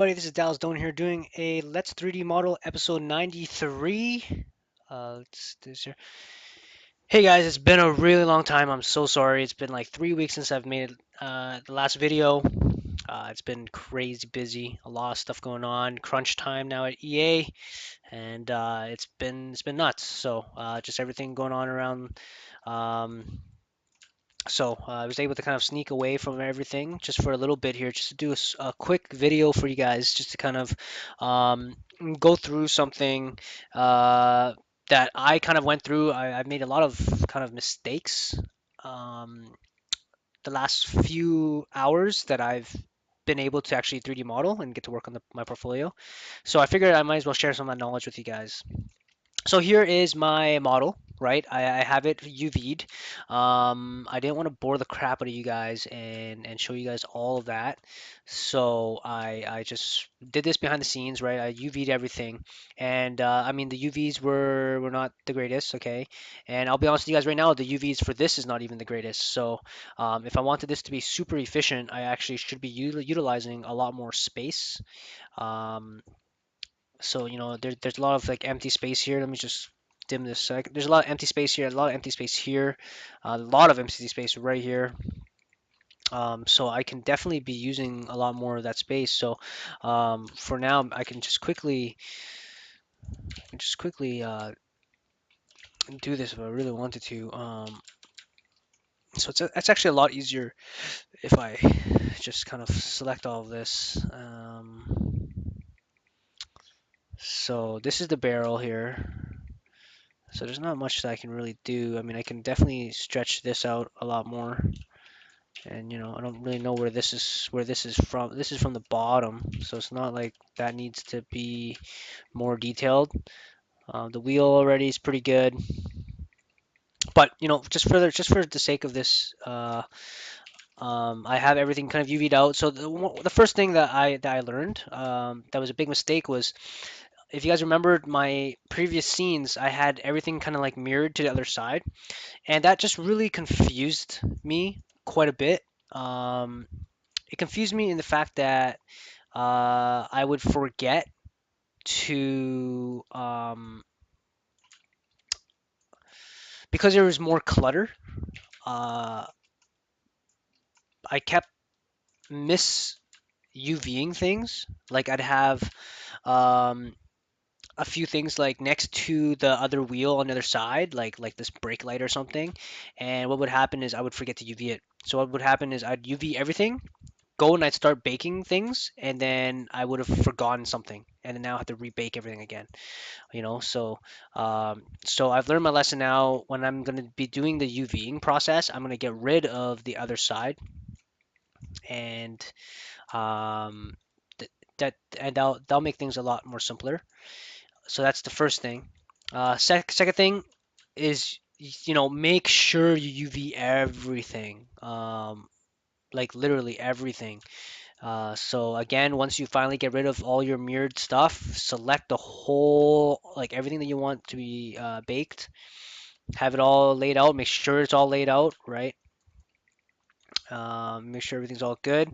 Buddy, this is Dallas Stone here doing a Let's 3D Model episode 93. Let's do this here. Hey guys, it's been a really long time. I'm so sorry. It's been like 3 weeks since I've made the last video. It's been crazy busy, a lot of stuff going on. Crunch time now at EA, and it's been nuts. So just everything going on around. Um, I was able to kind of sneak away from everything just for a little bit here, just to do a quick video for you guys, just to kind of um, go through something uh, that I kind of went through. I've made a lot of kind of mistakes um, the last few hours that I've been able to actually 3D model and get to work on my portfolio. So I figured I might as well share some of that knowledge with you guys. So here is my model, right? I have it UV'd. I didn't want to bore the crap out of you guys and show you guys all of that. So I just did this behind the scenes, right? I UV'd everything. And I mean, the UVs were not the greatest, okay? And I'll be honest with you guys right now, the UVs for this is not even the greatest. So if I wanted this to be super efficient, I actually should be utilizing a lot more space. Um, there's a lot of like empty space here. Let me just dim this sec. There's a lot of empty space here, a lot of empty space here, a lot of empty space right here. So I can definitely be using a lot more of that space. So for now, I can just quickly do this if I really wanted to. It's actually a lot easier if I just kind of select all of this. So this is the barrel here. So there's not much that I can really do. I mean, I can definitely stretch this out a lot more. And I don't really know where this is from. This is from the bottom, so it's not like that needs to be more detailed. The wheel already is pretty good, but just for the sake of this, I have everything kind of UV'd out. So the first thing that I learned that was a big mistake was, if you guys remembered my previous scenes, I had everything kind of like mirrored to the other side. And that just really confused me quite a bit. Um, it confused me in the fact that I would forget to, because there was more clutter, uh, I kept miss UVing things. Like I'd have um, a few things like next to the other wheel on the other side, like this brake light or something. And what would happen is I would forget to UV it. So what would happen is I'd UV everything, go and I'd start baking things, and then I would have forgotten something, and then now I have to rebake everything again. So I've learned my lesson now. When I'm going to be doing the UVing process, I'm going to get rid of the other side, and um, that'll make things a lot more simpler. So that's the first thing. Second thing is, make sure you UV everything. Like literally everything. So again, once you finally get rid of all your mirrored stuff, select the whole, like everything that you want to be baked. Have it all laid out. Make sure it's all laid out, right? Make sure everything's all good.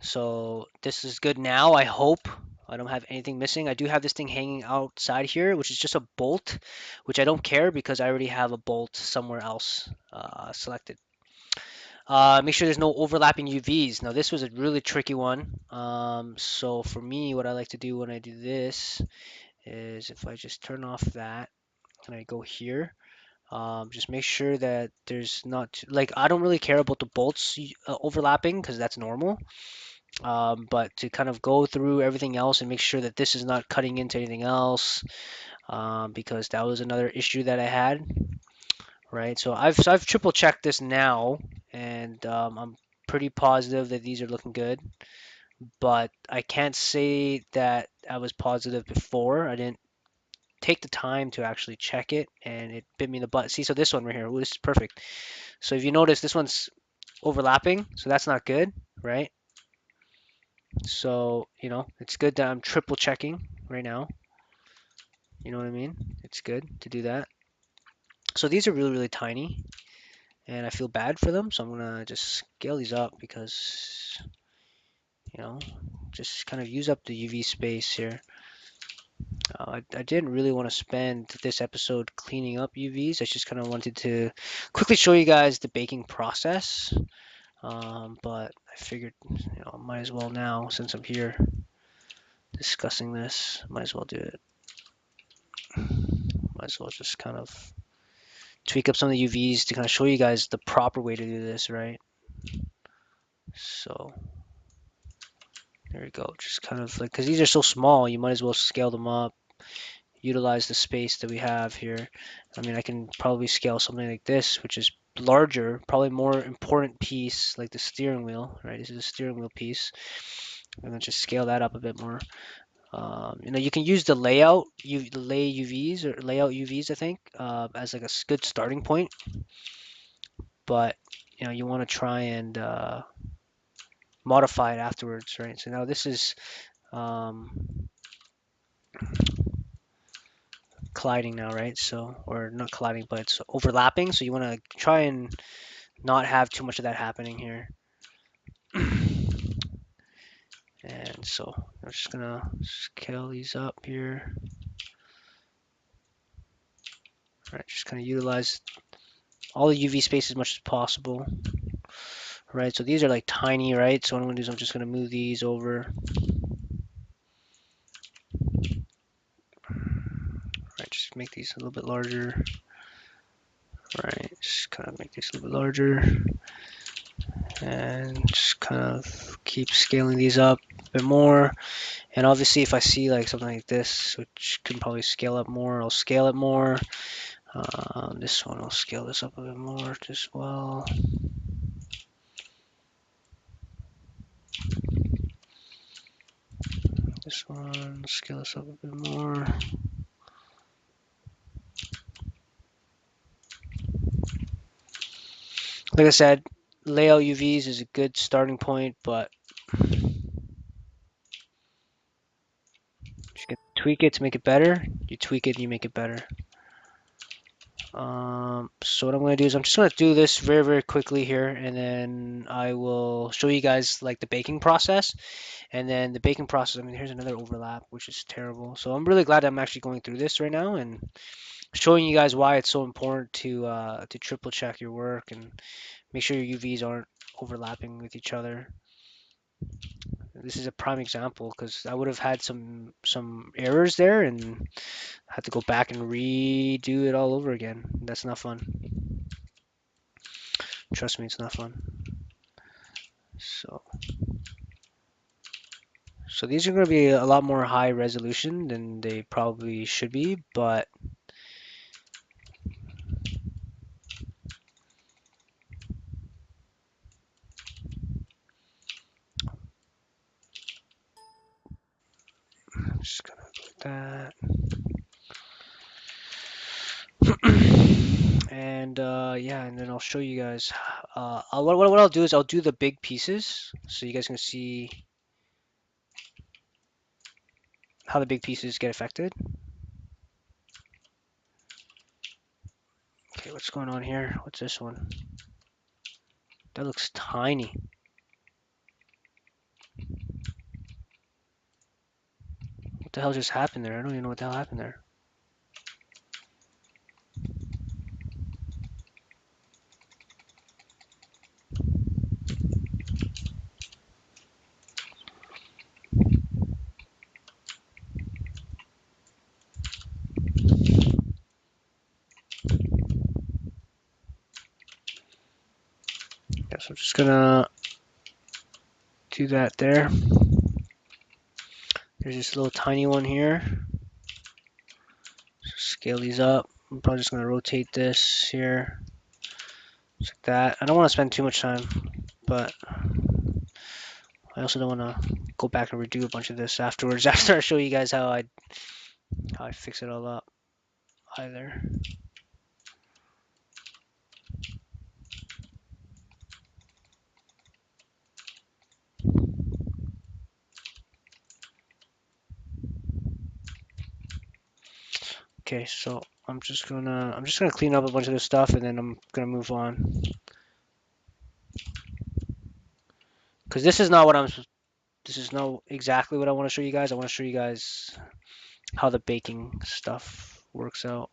So this is good now, I hope. I don't have anything missing. I do have this thing hanging outside here, which is just a bolt, which I don't care because I already have a bolt somewhere else selected. Make sure there's no overlapping UVs. Now this was a really tricky one. So for me, what I like to do when I do this is, if I just turn off that and I go here, just make sure that there's not, like, I don't really care about the bolts overlapping because that's normal. But to kind of go through everything else and make sure that this is not cutting into anything else, because that was another issue that I had, right? So I've triple checked this now, and I'm pretty positive that these are looking good. But I can't say that I was positive before. I didn't take the time to actually check it, and it bit me in the butt. See, so this one right here, ooh, this is perfect. So if you notice, this one's overlapping, so that's not good, right? So, it's good that I'm triple checking right now. You know what I mean? It's good to do that. So these are really, really tiny, and I feel bad for them. So I'm gonna just scale these up because you know, just kind of use up the UV space here. I didn't really want to spend this episode cleaning up UVs. I just kind of wanted to quickly show you guys the baking process. But I figured, I might as well now since I'm here discussing this. Might as well do it. Might as well just kind of tweak up some of the UVs to kind of show you guys the proper way to do this, right? So there you go. Just kind of like, because these are so small, you might as well scale them up, utilize the space that we have here. I mean, I can probably scale something like this, which is larger, probably more important piece, like the steering wheel, right? This is a steering wheel piece. And then just scale that up a bit more. You can use the layout, the lay UVs or layout UVs, I think, as like a good starting point. But you want to try and modify it afterwards, right? So now this is colliding now, right? So, or not colliding, but it's overlapping. So you want to try and not have too much of that happening here. And so I'm just gonna scale these up here. All right, just kind of utilize all the UV space as much as possible. Right, so these are like tiny, right? So what I'm gonna do is I'm just gonna move these over. Right, just make these a little bit larger. Right, just kind of make these a little bit larger. And just kind of keep scaling these up a bit more. And obviously if I see like something like this, which can probably scale up more, I'll scale it more. This one, I'll scale this up a bit more as well. This one, scale this up a bit more. Like I said, layout UVs is a good starting point, but you can tweak it to make it better. You tweak it, and you make it better. So what I'm going to do is I'm just going to do this very, very quickly here, and then I will show you guys like the baking process. And then the baking process, I mean, here's another overlap, which is terrible. So I'm really glad I'm actually going through this right now and showing you guys why it's so important to triple check your work and make sure your UVs aren't overlapping with each other. This is a prime example because I would have had some errors there and had to go back and redo it all over again. That's not fun. Trust me, it's not fun. So these are going to be a lot more high resolution than they probably should be, but I'm just going to do that. And yeah, and then I'll show you guys. What I'll do is I'll do the big pieces so you guys can see how the big pieces get affected. Okay, what's going on here? What's this one? That looks tiny. What the hell just happened there? I don't even know what the hell happened there. Yeah, so I'm just gonna do that there. There's this little tiny one here. So scale these up. I'm probably just gonna rotate this here. Just like that. I don't want to spend too much time, but I also don't want to go back and redo a bunch of this afterwards after I show you guys how I fix it all up either. Okay, so I'm just gonna clean up a bunch of this stuff and then I'm gonna move on. Because this is not what This is not exactly what I want to show you guys. I want to show you guys how the baking stuff works out.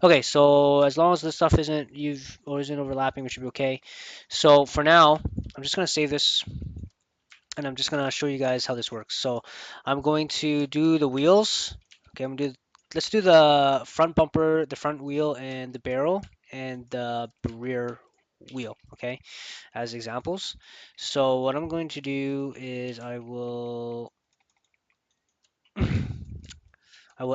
Okay, so as long as the stuff isn't overlapping, we should be okay. So for now, I'm just gonna save this and I'm just gonna show you guys how this works. So I'm going to do the wheels. Okay, let's do the front bumper, the front wheel, and the barrel, and the rear wheel. Okay, as examples. So what I'm going to do is I will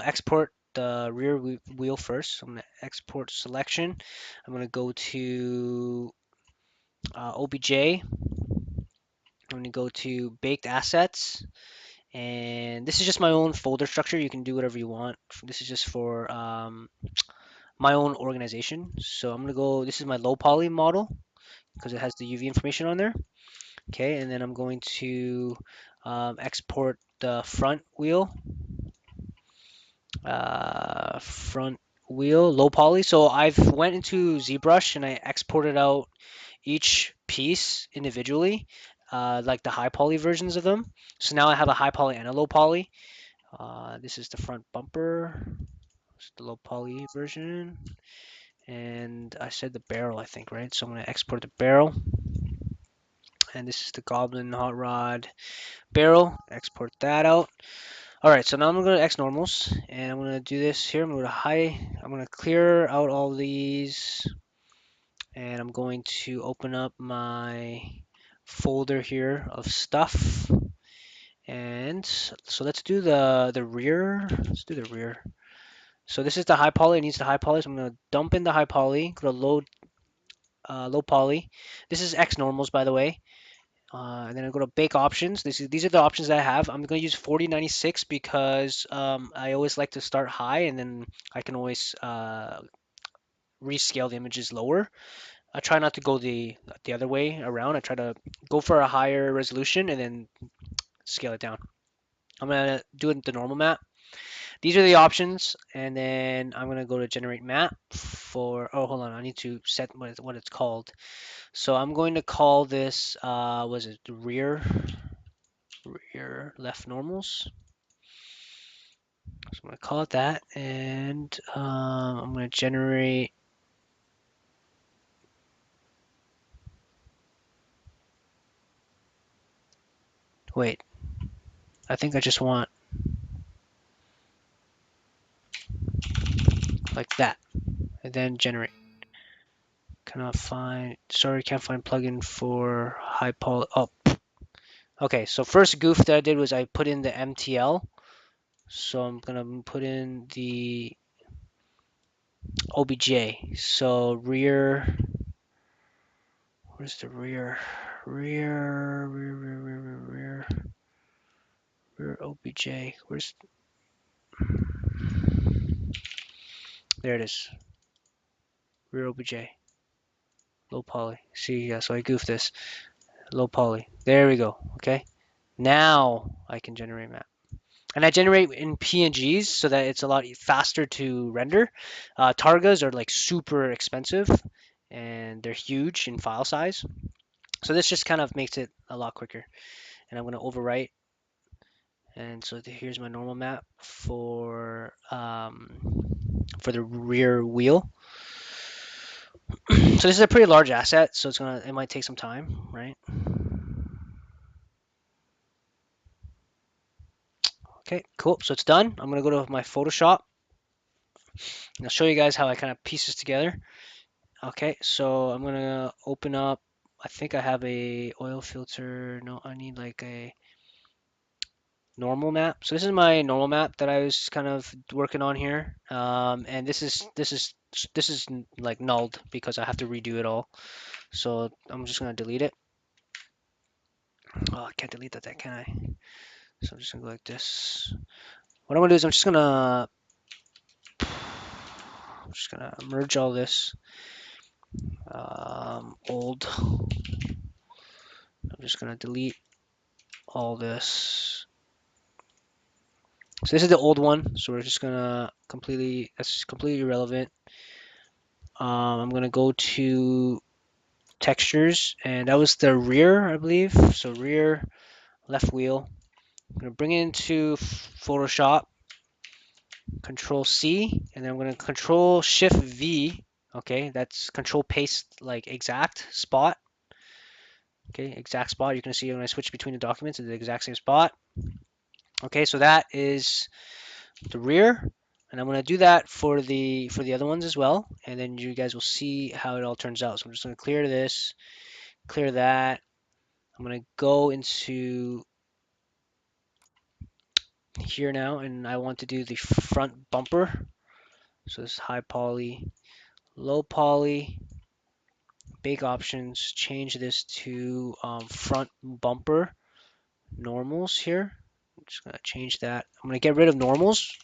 export the rear wheel first. So I'm going to export selection. I'm going to go to OBJ. I'm going to go to baked assets. And this is just my own folder structure. You can do whatever you want. This is just for my own organization. So I'm going to go, this is my low poly model because it has the UV information on there. Okay, and then I'm going to export the front wheel low poly. So I've went into ZBrush and I exported out each piece individually, like the high poly versions of them. So now I have a high poly and a low poly. This is the front bumper, it's the low poly version, and I said the barrel, I think, right? So I'm going to export the barrel, and this is the Goblin hot rod barrel. Export that out. All right, so now I'm going to go to Xnormals, and I'm going to do this here. I'm going to go to high. I'm going to clear out all these, and I'm going to open up my folder here of stuff. And so let's do the rear. Let's do the rear. So this is the high poly. It needs the high poly. So I'm going to dump in the high poly. Go to low poly. This is Xnormals, by the way. And then I go to bake options. These are the options that I have. I'm going to use 4096 because I always like to start high and then I can always rescale the images lower. I try not to go the other way around. I try to go for a higher resolution and then scale it down. I'm going to do it the normal map. These are the options, and then I'm going to go to generate map for, oh, hold on, I need to set what it's called. So I'm going to call this, was it rear left normals? So I'm going to call it that, and I'm going to generate, wait, I think I just want like that, and then generate. Cannot find, sorry, can't find plugin for high poly. Oh, okay, so first goof that I did was I put in the MTL. So I'm gonna put in the OBJ. So rear, where's the rear? Rear OBJ. There it is. Rear OBJ. Low poly. See, yeah, so I goofed this. Low poly. There we go. Okay. Now I can generate map. And I generate in PNGs so that it's a lot faster to render. Targas are like super expensive and they're huge in file size. So this just kind of makes it a lot quicker. And I'm going to overwrite. And so here's my normal map for the rear wheel. So this is a pretty large asset, so it might take some time, right? Okay, cool. So it's done. I'm gonna go to my Photoshop and I'll show you guys how I kind of piece this together. Okay, so I'm gonna open up. I think I have a oil filter. No, I need like a normal map. So this is my normal map that I was kind of working on here. And this is like nulled because I have to redo it all. So I'm just gonna delete it. Oh, I can't delete that, can I? So I'm just gonna go like this. What I'm gonna do is I'm just gonna merge all this old. I'm just gonna delete all this. So this is the old one. So we're just gonna that's completely irrelevant. I'm gonna go to textures, and that was the rear, I believe. So rear. left wheel. I'm going to bring it into Photoshop, Control C, and then I'm going to Control Shift V. Okay, that's Control Paste like exact spot. Okay, exact spot. You can see when I switch between the documents, it's the exact same spot. Okay, so that is the rear, and I'm going to do that for the other ones as well, and then you guys will see how it all turns out. So I'm just going to clear this, clear that. I'm going to go into here now, and I want to do the front bumper. So this is high poly, low poly, bake options, change this to front bumper normals here. I'm just gonna change that. I'm gonna get rid of normals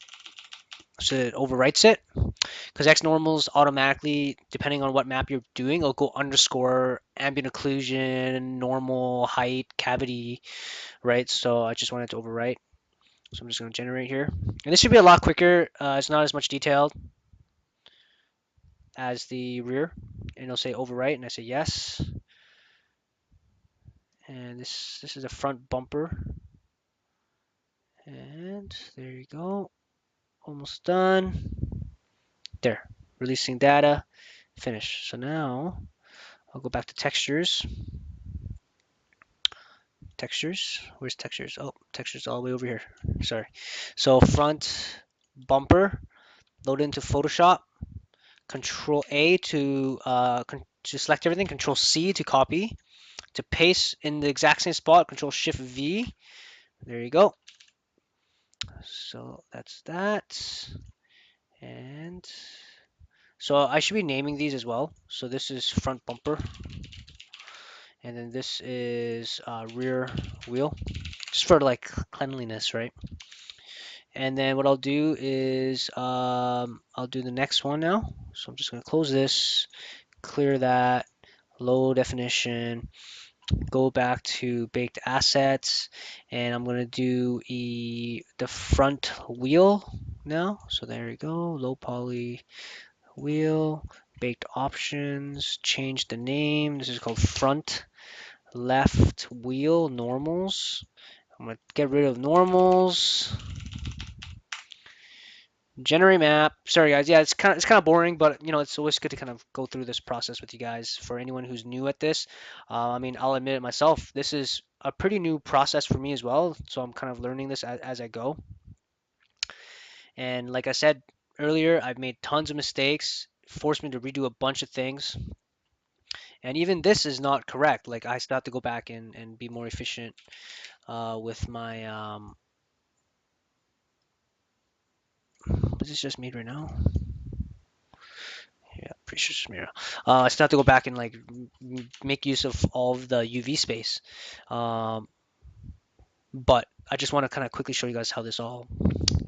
so it overwrites it, because Xnormals automatically, depending on what map you're doing, it'll go underscore ambient occlusion, normal, height, cavity, right? So I just wanted to overwrite. So I'm just gonna generate here. And this should be a lot quicker. It's not as much detailed as the rear. And it'll say overwrite, and I say yes. And this is a front bumper. And there you go. Almost done. There. Releasing data. Finish. So now I'll go back to textures. Textures. Where's textures? Oh, textures all the way over here. Sorry. So front bumper. Load into Photoshop. Control A to select everything. Control C to copy. To paste in the exact same spot. Control Shift V. There you go. So that's that. And so I should be naming these as well. So this is front bumper, and then this is rear wheel, just for like cleanliness, right? And then what I'll do is I'll do the next one now. So I'm just gonna close this, clear that, low definition, go back to baked assets, and I'm gonna do the front wheel now. So there you go, low poly wheel, baked options, change the name. This is called front left wheel normals. I'm gonna get rid of normals. Generate map. Sorry guys, yeah, it's kind of boring, but you know it's always good to kind of go through this process with you guys. For anyone who's new at this, I mean, I'll admit it myself. This is a pretty new process for me as well, so I'm kind of learning this as I go. And like I said earlier, I've made tons of mistakes, forced me to redo a bunch of things. And even this is not correct. Like I still have to go back and be more efficient with my is this just made right now? Yeah, pretty sure it's just made right now. I still have to go back and like make use of all of the UV space. Um, but I just want to kind of quickly show you guys how this all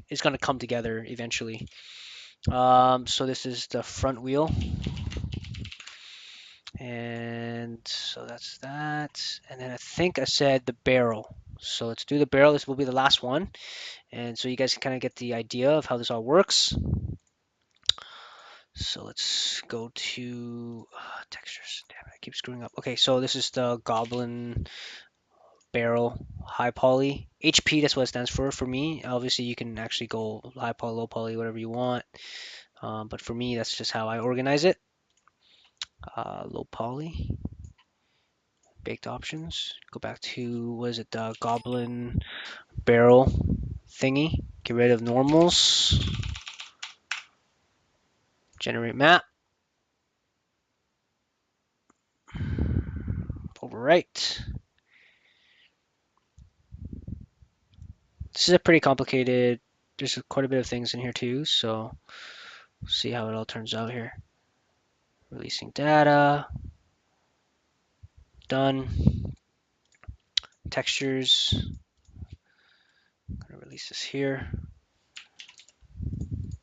is going to come together eventually. So this is the front wheel. And so that's that. And then I think I said the barrel. So let's do the barrel. This will be the last one. And so you guys can kind of get the idea of how this all works. So let's go to textures. Damn it, I keep screwing up. Okay, so this is the Goblin Barrel high poly. HP, that's what it stands for me. Obviously, you can actually go high poly, low poly, whatever you want. But for me, that's just how I organize it. Low poly, baked options. Go back to, what is it, the Goblin Barrel thingy. Get rid of normals. Generate map. Overwrite. This is a pretty complicated, there's quite a bit of things in here too, so we'll see how it all turns out here. Releasing data. Done. Textures. I'm gonna release this here.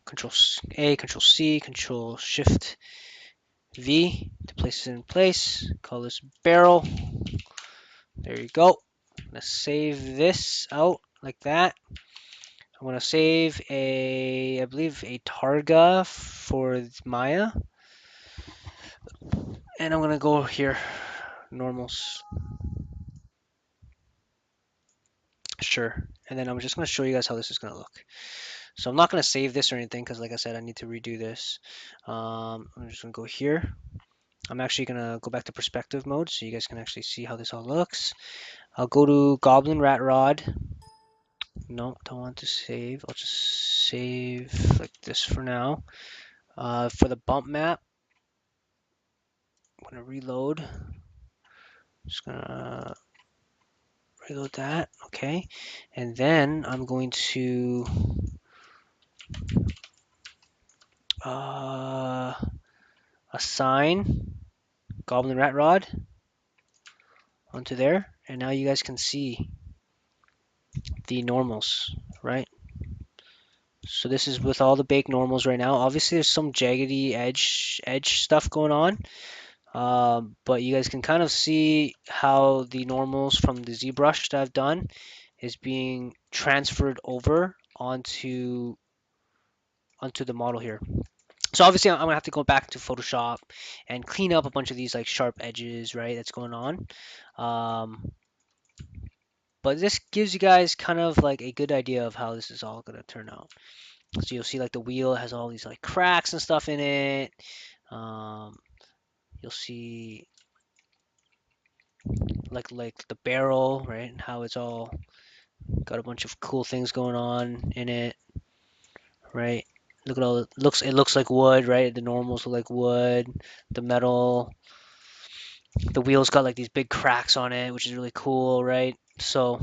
Control A, Control C, Control Shift V to place it in place. Call this barrel. There you go. I'm gonna save this out like that. I'm gonna save I believe a targa for Maya, and I'm gonna go here, normals. Sure. And then I'm just going to show you guys how this is going to look. So I'm not going to save this or anything because, like I said, I need to redo this. I'm just going to go here. I'm actually going to go back to perspective mode so you guys can actually see how this all looks. I'll go to Goblin Rat Rod. No, don't want to save. I'll just save like this for now. For the bump map, I'm going to reload. Just going to reload that. Okay. And then I'm going to uh, assign Goblin Rat Rod onto there. And now you guys can see the normals, right? So this is with all the baked normals right now. Obviously, there's some jaggedy edge stuff going on, but you guys can kind of see how the normals from the ZBrush that I've done is being transferred over onto the model here. So obviously, I'm gonna have to go back to Photoshop and clean up a bunch of these like sharp edges, right? That's going on. Um, but this gives you guys kind of like a good idea of how this is all gonna turn out. So you'll see like the wheel has all these like cracks and stuff in it. Um, you'll see like the barrel, right? And how it's all got a bunch of cool things going on in it, right? Look at all it looks like wood, right? The normals look like wood. The metal, the wheels got like these big cracks on it, which is really cool, right? So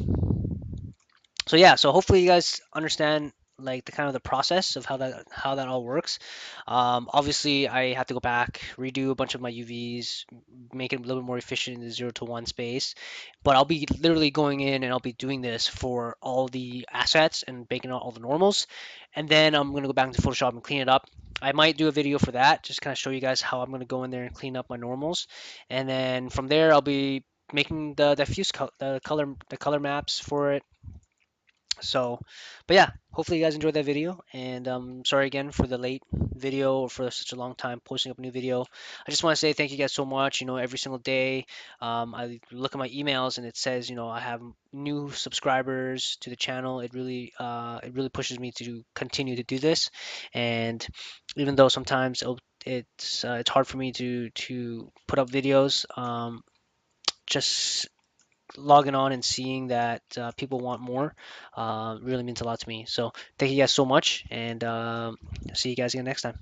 yeah, so hopefully you guys understand like the kind of the process of how that all works. Obviously, I have to go back, redo a bunch of my UVs, make it a little bit more efficient in the 0 to 1 space. But I'll be literally going in and I'll be doing this for all the assets and baking out all the normals, and then I'm gonna go back into Photoshop and clean it up. I might do a video for that, just kind of show you guys how I'm gonna go in there and clean up my normals, and then from there I'll be making the diffuse the color maps for it. So, but yeah, hopefully you guys enjoyed that video. And sorry again for the late video or for such a long time posting up a new video. I just want to say thank you guys so much. Every single day, I look at my emails and it says, I have new subscribers to the channel. It really pushes me to continue to do this. And even though sometimes it's hard for me to put up videos, just logging on and seeing that people want more really means a lot to me. So thank you guys so much, and see you guys again next time.